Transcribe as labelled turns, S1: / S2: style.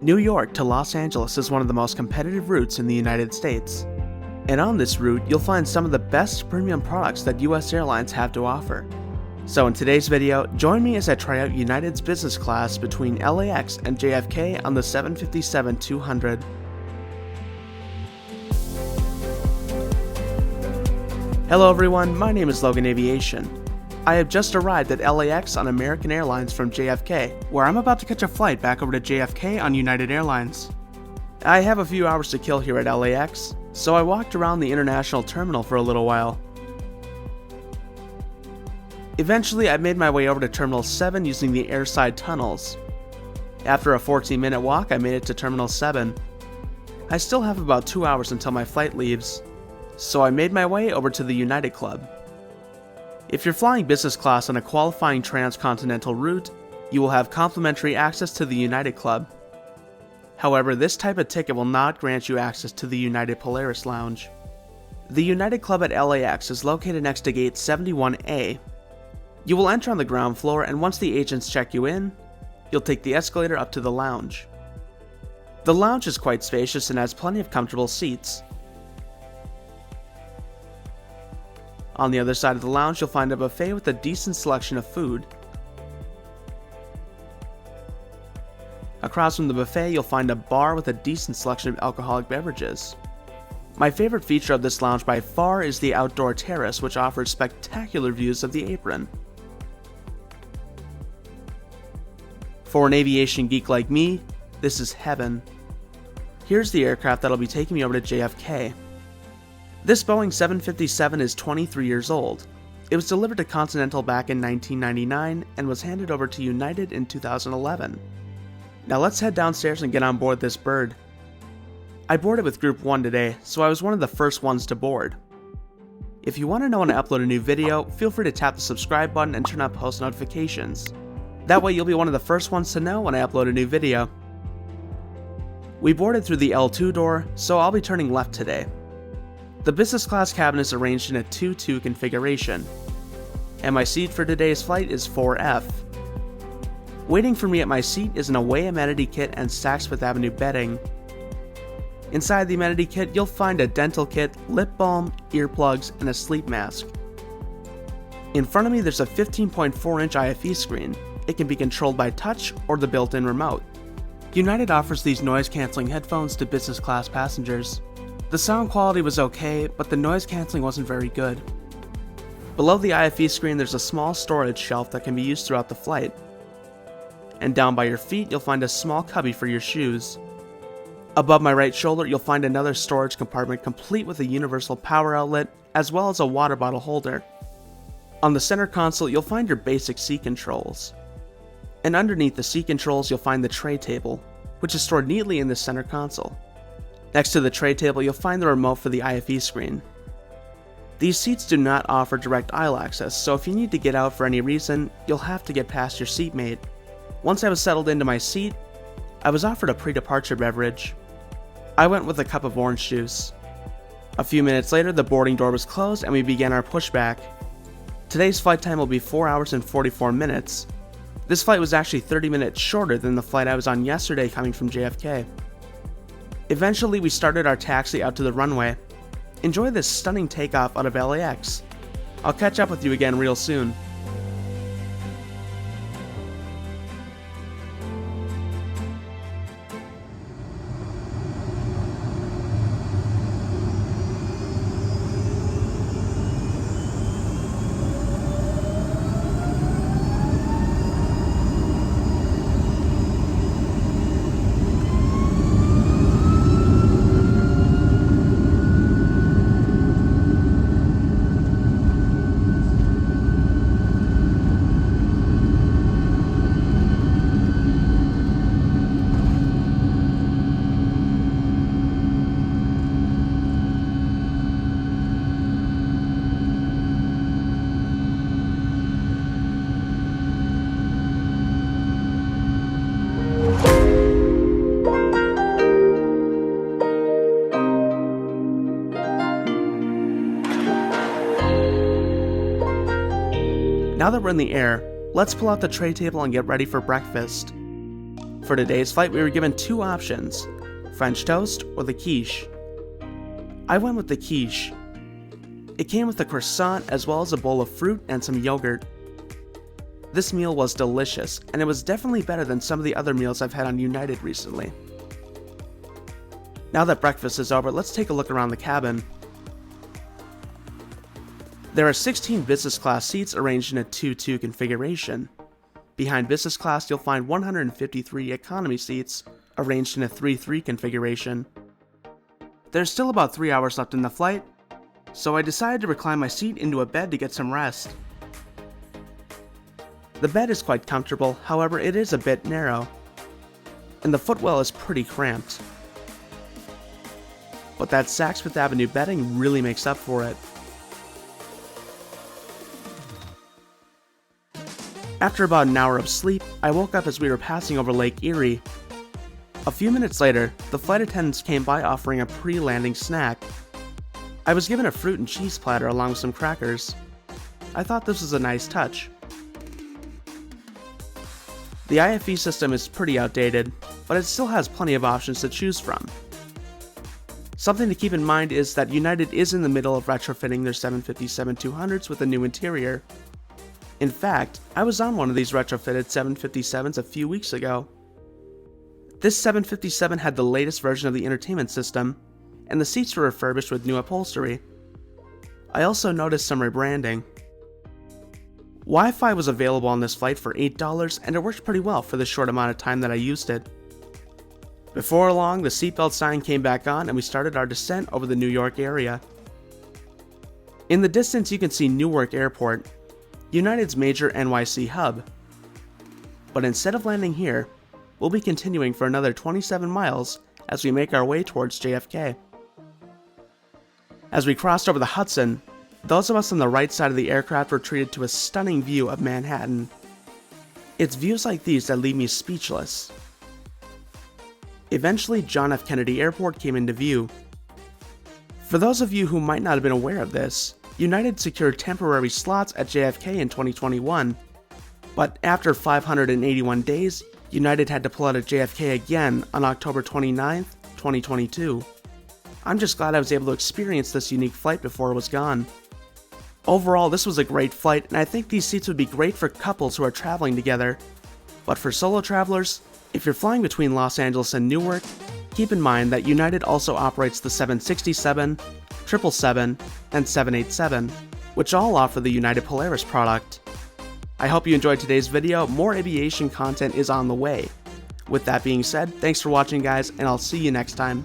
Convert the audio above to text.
S1: New York to Los Angeles is one of the most competitive routes in the United States. And on this route, you'll find some of the best premium products that US Airlines have to offer. So in today's video, join me as I try out United's business class between LAX and JFK on the 757-200. Hello everyone, my name is Logan Aviation. I have just arrived at LAX on American Airlines from JFK, where I'm about to catch a flight back over to JFK on United Airlines. I have a few hours to kill here at LAX, so I walked around the international terminal for a little while. Eventually, I made my way over to Terminal 7 using the airside tunnels. After a 14-minute walk, I made it to Terminal 7. I still have about 2 hours until my flight leaves, so I made my way over to the United Club. If you're flying business class on a qualifying transcontinental route, you will have complimentary access to the United Club. However, this type of ticket will not grant you access to the United Polaris Lounge. The United Club at LAX is located next to Gate 71A. You will enter on the ground floor, and once the agents check you in, you'll take the escalator up to the lounge. The lounge is quite spacious and has plenty of comfortable seats. On the other side of the lounge, you'll find a buffet with a decent selection of food. Across from the buffet, you'll find a bar with a decent selection of alcoholic beverages. My favorite feature of this lounge by far is the outdoor terrace, which offers spectacular views of the apron. For an aviation geek like me, this is heaven. Here's the aircraft that'll be taking me over to JFK. This Boeing 757 is 23 years old. It was delivered to Continental back in 1999 and was handed over to United in 2011. Now let's head downstairs and get on board this bird. I boarded with Group 1 today, so I was one of the first ones to board. If you want to know when I upload a new video, feel free to tap the subscribe button and turn on post notifications. That way you'll be one of the first ones to know when I upload a new video. We boarded through the L2 door, so I'll be turning left today. The business class cabin is arranged in a 2-2 configuration, and my seat for today's flight is 4F. Waiting for me at my seat is an away amenity kit and Saks Fifth Avenue bedding. Inside the amenity kit, you'll find a dental kit, lip balm, earplugs, and a sleep mask. In front of me, there's a 15.4-inch IFE screen. It can be controlled by touch or the built-in remote. United offers these noise-canceling headphones to business class passengers. The sound quality was okay, but the noise canceling wasn't very good. Below the IFE screen, there's a small storage shelf that can be used throughout the flight. And down by your feet, you'll find a small cubby for your shoes. Above my right shoulder, you'll find another storage compartment complete with a universal power outlet, as well as a water bottle holder. On the center console, you'll find your basic seat controls. And underneath the seat controls, you'll find the tray table, which is stored neatly in the center console. Next to the tray table, you'll find the remote for the IFE screen. These seats do not offer direct aisle access, so if you need to get out for any reason, you'll have to get past your seatmate. Once I was settled into my seat, I was offered a pre-departure beverage. I went with a cup of orange juice. A few minutes later, the boarding door was closed and we began our pushback. Today's flight time will be 4 hours and 44 minutes. This flight was actually 30 minutes shorter than the flight I was on yesterday coming from JFK. Eventually, we started our taxi out to the runway. Enjoy this stunning takeoff out of LAX. I'll catch up with you again real soon. Now that we're in the air, let's pull out the tray table and get ready for breakfast. For today's flight, we were given two options, French toast or the quiche. I went with the quiche. It came with a croissant as well as a bowl of fruit and some yogurt. This meal was delicious, and it was definitely better than some of the other meals I've had on United recently. Now that breakfast is over, let's take a look around the cabin. There are 16 business class seats arranged in a 2-2 configuration. Behind business class, you'll find 153 economy seats arranged in a 3-3 configuration. There's still about 3 hours left in the flight, so I decided to recline my seat into a bed to get some rest. The bed is quite comfortable, however it is a bit narrow, and the footwell is pretty cramped. But that Saks Fifth Avenue bedding really makes up for it. After about an hour of sleep, I woke up as we were passing over Lake Erie. A few minutes later, the flight attendants came by offering a pre-landing snack. I was given a fruit and cheese platter along with some crackers. I thought this was a nice touch. The IFE system is pretty outdated, but it still has plenty of options to choose from. Something to keep in mind is that United is in the middle of retrofitting their 757-200s with a new interior. In fact, I was on one of these retrofitted 757s a few weeks ago. This 757 had the latest version of the entertainment system, and the seats were refurbished with new upholstery. I also noticed some rebranding. Wi-Fi was available on this flight for $8, and it worked pretty well for the short amount of time that I used it. Before long, the seatbelt sign came back on and we started our descent over the New York area. In the distance you can see Newark Airport, United's major NYC hub. But instead of landing here, we'll be continuing for another 27 miles as we make our way towards JFK. As we crossed over the Hudson, those of us on the right side of the aircraft were treated to a stunning view of Manhattan. It's views like these that leave me speechless. Eventually, John F. Kennedy Airport came into view. For those of you who might not have been aware of this, United secured temporary slots at JFK in 2021, but after 581 days, United had to pull out of JFK again on October 29th, 2022. I'm just glad I was able to experience this unique flight before it was gone. Overall, this was a great flight, and I think these seats would be great for couples who are traveling together. But for solo travelers, if you're flying between Los Angeles and Newark, keep in mind that United also operates the 767, 777, and 787, which all offer the United Polaris product. I hope you enjoyed today's video. More aviation content is on the way. With that being said, thanks for watching guys, and I'll see you next time.